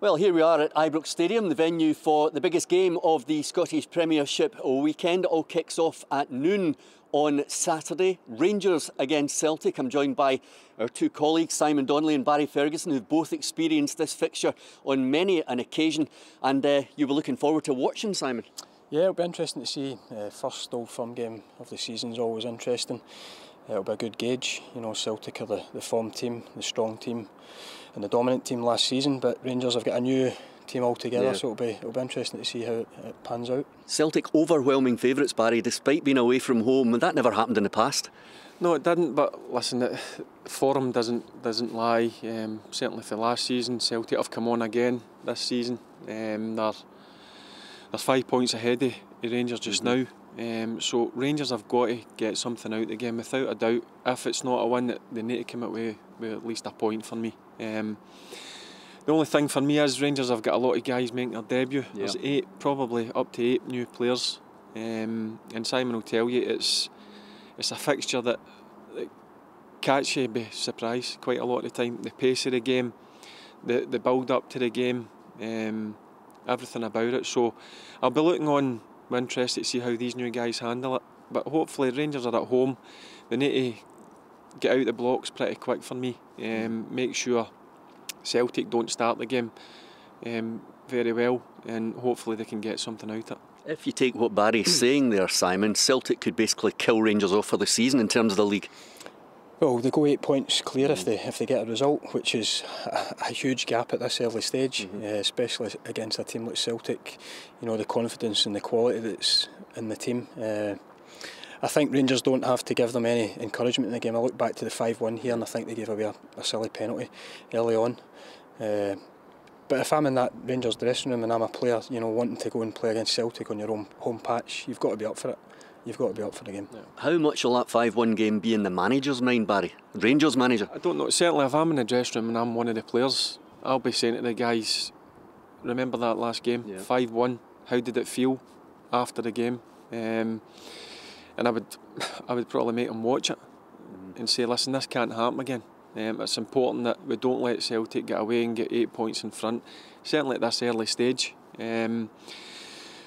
Well, here we are at Ibrox Stadium, the venue for the biggest game of the Scottish Premiership weekend. It all kicks off at noon on Saturday. Rangers against Celtic. I'm joined by our two colleagues, Simon Donnelly and Barry Ferguson, who've both experienced this fixture on many an occasion. And you were looking forward to watching, Simon? Yeah, it'll be interesting to see. First Old Firm game of the season is always interesting. It'll be a good gauge. You know, Celtic are the form team, the strong team and the dominant team last season, but Rangers have got a new team altogether, so it'll be interesting to see how it pans out. Celtic overwhelming favourites, Barry, despite being away from home, and that never happened in the past. No, it didn't, but listen, form doesn't lie. Certainly for last season, Celtic have come on again this season. They're 5 points ahead of Rangers just now. So Rangers have got to get something out of the game, without a doubt. If it's not a win, they need to come out with at least a point for me. The only thing for me is Rangers have got a lot of guys making their debut. There's probably up to 8 new players, and Simon will tell you it's a fixture that catch you by surprise quite a lot of the time. The pace of the game, the build up to the game, everything about it. So I'll be looking on with interest to see how these new guys handle it. But hopefully Rangers are at home. They need to get out the blocks pretty quick for me. Make sure Celtic don't start the game very well, and hopefully they can get something out of it. If you take what Barry's saying there, Simon, Celtic could basically kill Rangers off for the season in terms of the league. Well, they go 8 points clear if they get a result, which is a huge gap at this early stage, especially against a team like Celtic. You know, the confidence and the quality that's in the team. I think Rangers don't have to give them any encouragement in the game. I look back to the 5-1 here and I think they gave away a silly penalty early on. But if I'm in that Rangers dressing room and I'm a player, you know, wanting to go and play against Celtic on your own home patch, you've got to be up for it. You've got to be up for the game. Yeah. How much will that 5-1 game be in the manager's mind, Barry? Rangers manager? I don't know. Certainly if I'm in the dressing room and I'm one of the players, I'll be saying to the guys, remember that last game? 5-1, how did it feel after the game? And I would probably make them watch it and say, listen, this can't happen again. It's important that we don't let Celtic get away and get 8 points in front, certainly at this early stage.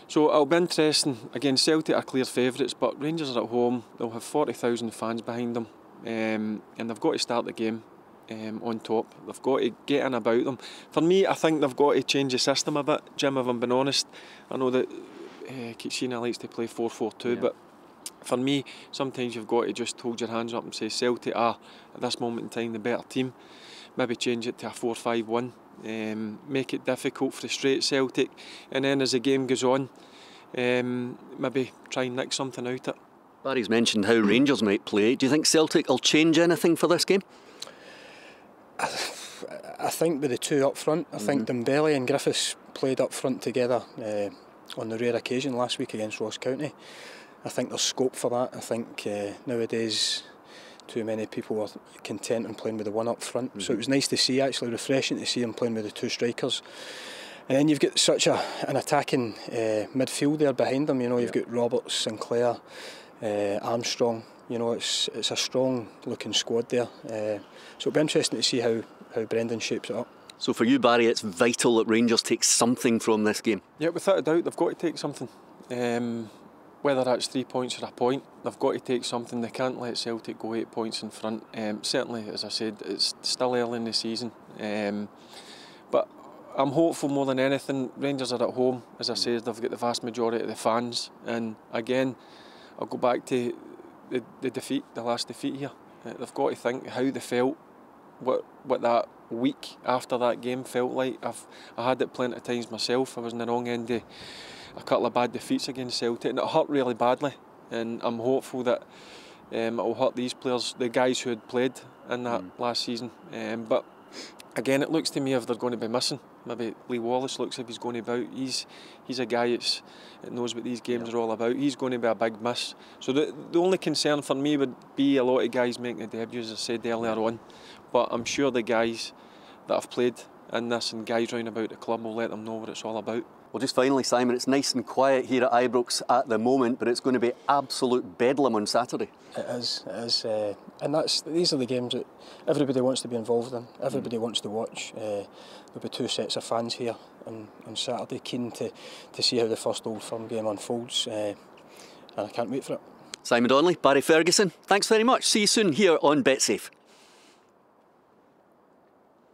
So it'll be interesting. Again, Celtic are clear favourites, but Rangers are at home. They'll have 40,000 fans behind them, and they've got to start the game on top. They've got to get in about them. For me, I think they've got to change the system a bit, Jim, if I'm being honest. I know that Kitchina likes to play 4-4-2, but for me, sometimes you've got to just hold your hands up and say Celtic are, at this moment in time, the better team. Maybe change it to a 4-5-1. Make it difficult, frustrate Celtic, and then as the game goes on, maybe try and nick something out of it. Barry's mentioned how Rangers might play. Do you think Celtic will change anything for this game? I think with the two up front, I think Dembele and Griffiths played up front together on the rare occasion last week against Ross County. I think there's scope for that. I think nowadays too many people are content on playing with the one up front. So it was nice to see, actually refreshing to see him playing with the two strikers. And then you've got such an attacking midfield there behind them. You know, you've got Roberts, Sinclair, Armstrong. You know, it's a strong looking squad there. So it'll be interesting to see how Brendan shapes it up. So for you, Barry, it's vital that Rangers take something from this game? Yeah, without a doubt, they've got to take something. Whether that's 3 points or a point, they've got to take something. They can't let Celtic go 8 points in front. Certainly, as I said, it's still early in the season. But I'm hopeful more than anything. Rangers are at home, as I said, they've got the vast majority of the fans. And again, I'll go back to the defeat, the last defeat here. They've got to think how they felt, what that week after that game felt like. I had it plenty of times myself. I was in the wrong end of a couple of bad defeats against Celtic, and it hurt really badly. And I'm hopeful that it will hurt these players, the guys who had played in that last season. But again, it looks to me if they're going to be missing. Maybe Lee Wallace looks if he's going to be out. He's a guy that knows what these games are all about. He's going to be a big miss. So the only concern for me would be a lot of guys making the debuts, as I said earlier on. But I'm sure the guys that have played in this and guys round about the club will let them know what it's all about. Well, just finally, Simon, it's nice and quiet here at Ibrox at the moment, but it's going to be absolute bedlam on Saturday. It is, and these are the games that everybody wants to be involved in, everybody wants to watch. There'll be two sets of fans here on Saturday, keen to see how the first Old Firm game unfolds, and I can't wait for it. Simon Donnelly, Barry Ferguson, thanks very much. See you soon here on BetSafe.